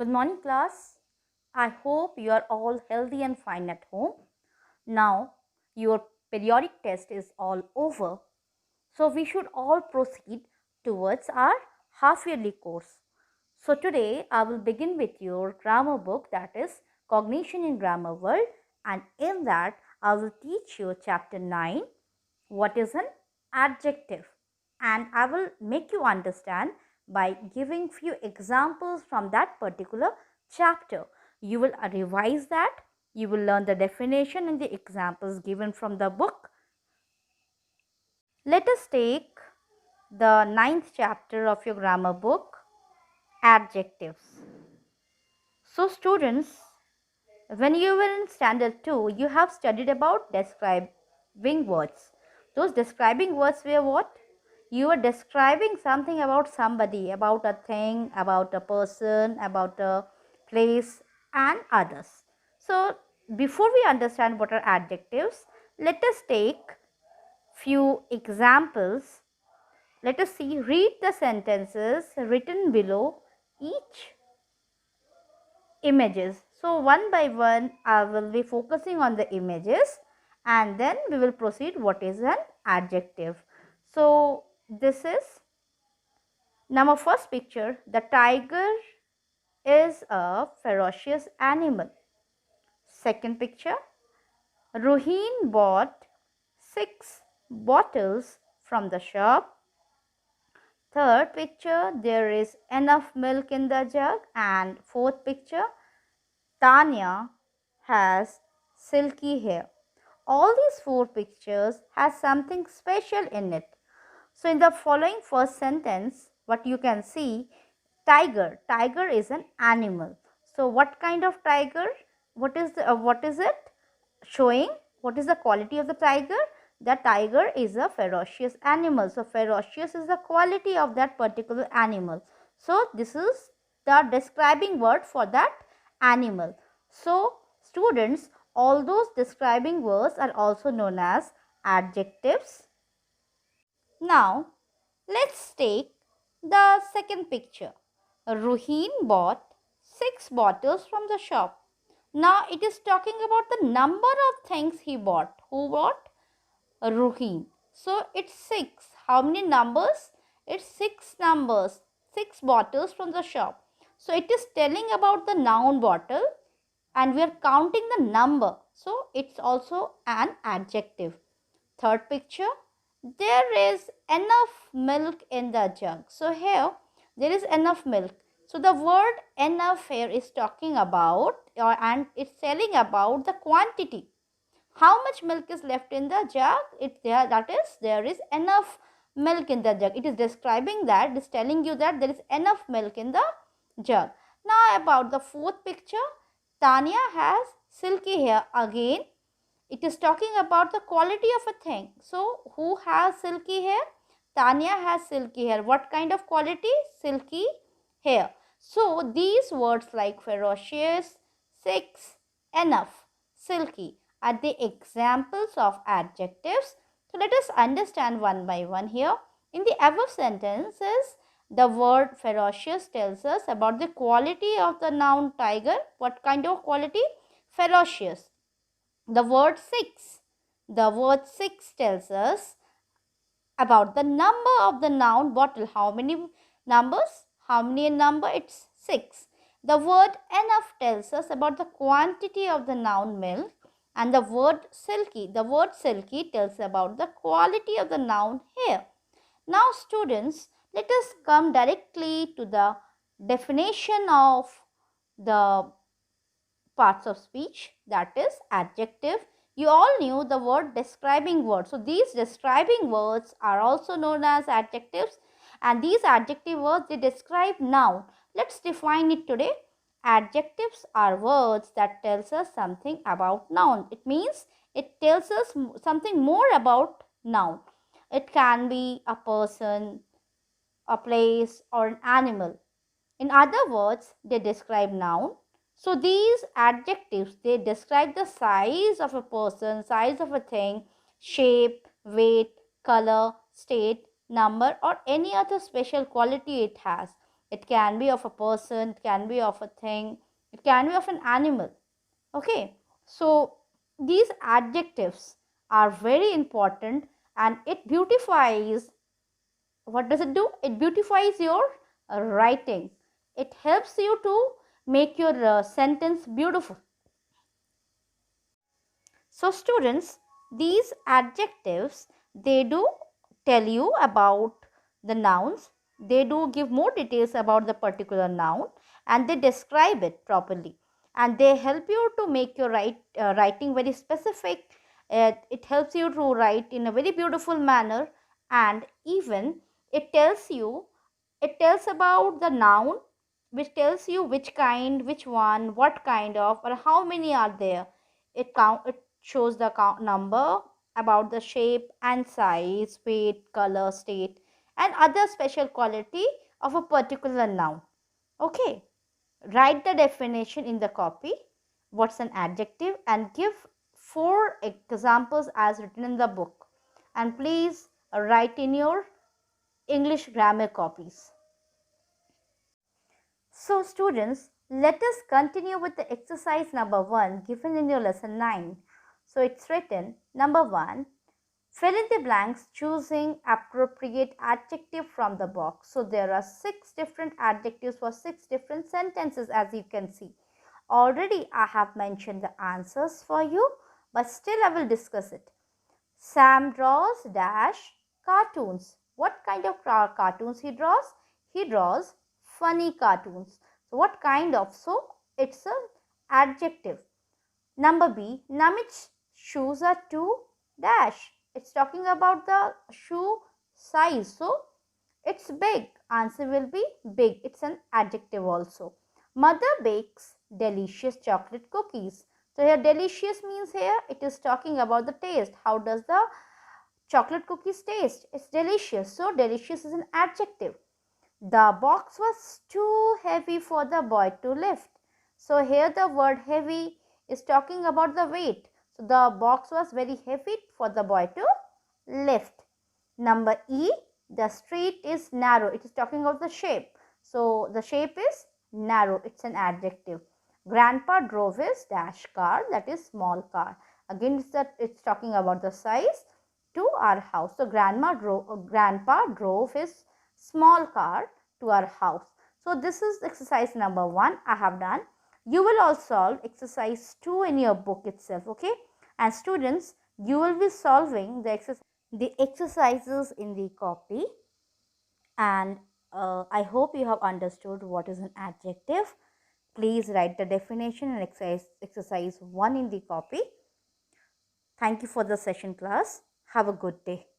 Good morning, class. I hope you are all healthy and fine at home. Now, your periodic test is all over, so we should all proceed towards our half yearly course. So, today I will begin with your grammar book, that is Cognition in Grammar World, and in that I will teach you chapter 9, what is an adjective, and I will make you understand by giving few examples from that particular chapter. You will revise that, you will learn the definition and the examples given from the book. Let us take the ninth chapter of your grammar book, adjectives. So students, when you were in standard 2, you have studied about describing words. Those describing words were what? You were describing something about somebody, about a thing, about a person, about a place and others. So before we understand what are adjectives, let us take few examples. Let us see, read the sentences written below each images. So one by one I will be focusing on the images and then we will proceed what is an adjective. So this is now first picture. The tiger is a ferocious animal. Second picture, Ruhin bought 6 bottles from the shop. Third picture, there is enough milk in the jug. And fourth picture, Tanya has silky hair. All these 4 pictures has something special in it. So in the following first sentence, what you can see, tiger. Tiger is an animal. So what kind of tiger? What is it showing? What is the quality of the tiger? The tiger is a ferocious animal. So ferocious is the quality of that particular animal. So this is the describing word for that animal. So students, all those describing words are also known as adjectives. Now let's take the second picture. Ruhin bought 6 bottles from the shop. Now it is talking about the number of things he bought. Who bought? Ruhin. So it's 6. How many numbers? It's 6 numbers. 6 bottles from the shop. So it is telling about the noun bottle and we are counting the number. So it's also an adjective. Third picture, there is enough milk in the jug. So here there is enough milk. So the word enough here is talking about and it's telling about the quantity. How much milk is left in the jug? There is enough milk in the jug. It is describing that, it is telling you that there is enough milk in the jug. Now about the fourth picture, Tanya has silky hair. Again, it is talking about the quality of a thing. So, who has silky hair? Tanya has silky hair. What kind of quality? Silky hair. So, these words like ferocious, 6, enough, silky are the examples of adjectives. So, let us understand one by one here. In the above sentences, the word ferocious tells us about the quality of the noun tiger. What kind of quality? Ferocious. The word 6 tells us about the number of the noun bottle. How many numbers? How many number? It's 6. The word enough tells us about the quantity of the noun milk. And the word silky tells about the quality of the noun hair. Now students, let us come directly to the definition of the parts of speech, that is adjective. You all knew the word describing word. So these describing words are also known as adjectives, and these adjective words, they describe noun. Let's define it today. Adjectives are words that tells us something about noun. It means it tells us something more about noun. It can be a person, a place or an animal. In other words, they describe noun. So these adjectives, they describe the size of a person, size of a thing, shape, weight, color, state, number or any other special quality it has. it can be of a person, it can be of a thing, it can be of an animal. Okay, so these adjectives are very important, and it beautifies. What does it do? It beautifies your writing. It helps you to make your sentence beautiful. So students, these adjectives, they do tell you about the nouns, they do give more details about the particular noun, and they describe it properly, and they help you to make your writing very specific. It helps you to write in a very beautiful manner, and even it tells about the noun, which tells you which kind, which one, what kind of, or how many are there. It shows the count number, about the shape and size, weight, color, state, and other special quality of a particular noun. Okay, write the definition in the copy. What's an adjective? And give 4 examples as written in the book. And please write in your English grammar copies. So students, let us continue with the exercise number 1 given in your lesson 9. So it's written, number 1, fill in the blanks choosing appropriate adjective from the box. So there are 6 different adjectives for 6 different sentences, as you can see. Already I have mentioned the answers for you, but still I will discuss it. Sam draws dash cartoons. What kind of cartoons he draws? He draws funny cartoons. So what kind of? So it's an adjective. Number B, Namit's shoes are too dash. It's talking about the shoe size. So it's big. Answer will be big. It's an adjective also. Mother bakes delicious chocolate cookies. So here delicious means here it is talking about the taste. How does the chocolate cookies taste? It's delicious. So delicious is an adjective. The box was too heavy for the boy to lift. So here the word heavy is talking about the weight. So the box was very heavy for the boy to lift. Number E, the street is narrow. It is talking about the shape. So the shape is narrow. It's an adjective. Grandpa drove his dash car, that is small car. Again, it's talking about the size to our house. So grandpa drove his small car to our house. So this is exercise number 1 I have done. You will also solve exercise 2 in your book itself. Okay, and students, you will be solving the exercises in the copy, and I hope you have understood what is an adjective. Please write the definition and exercise 1 in the copy. Thank you for the session, class. Have a good day.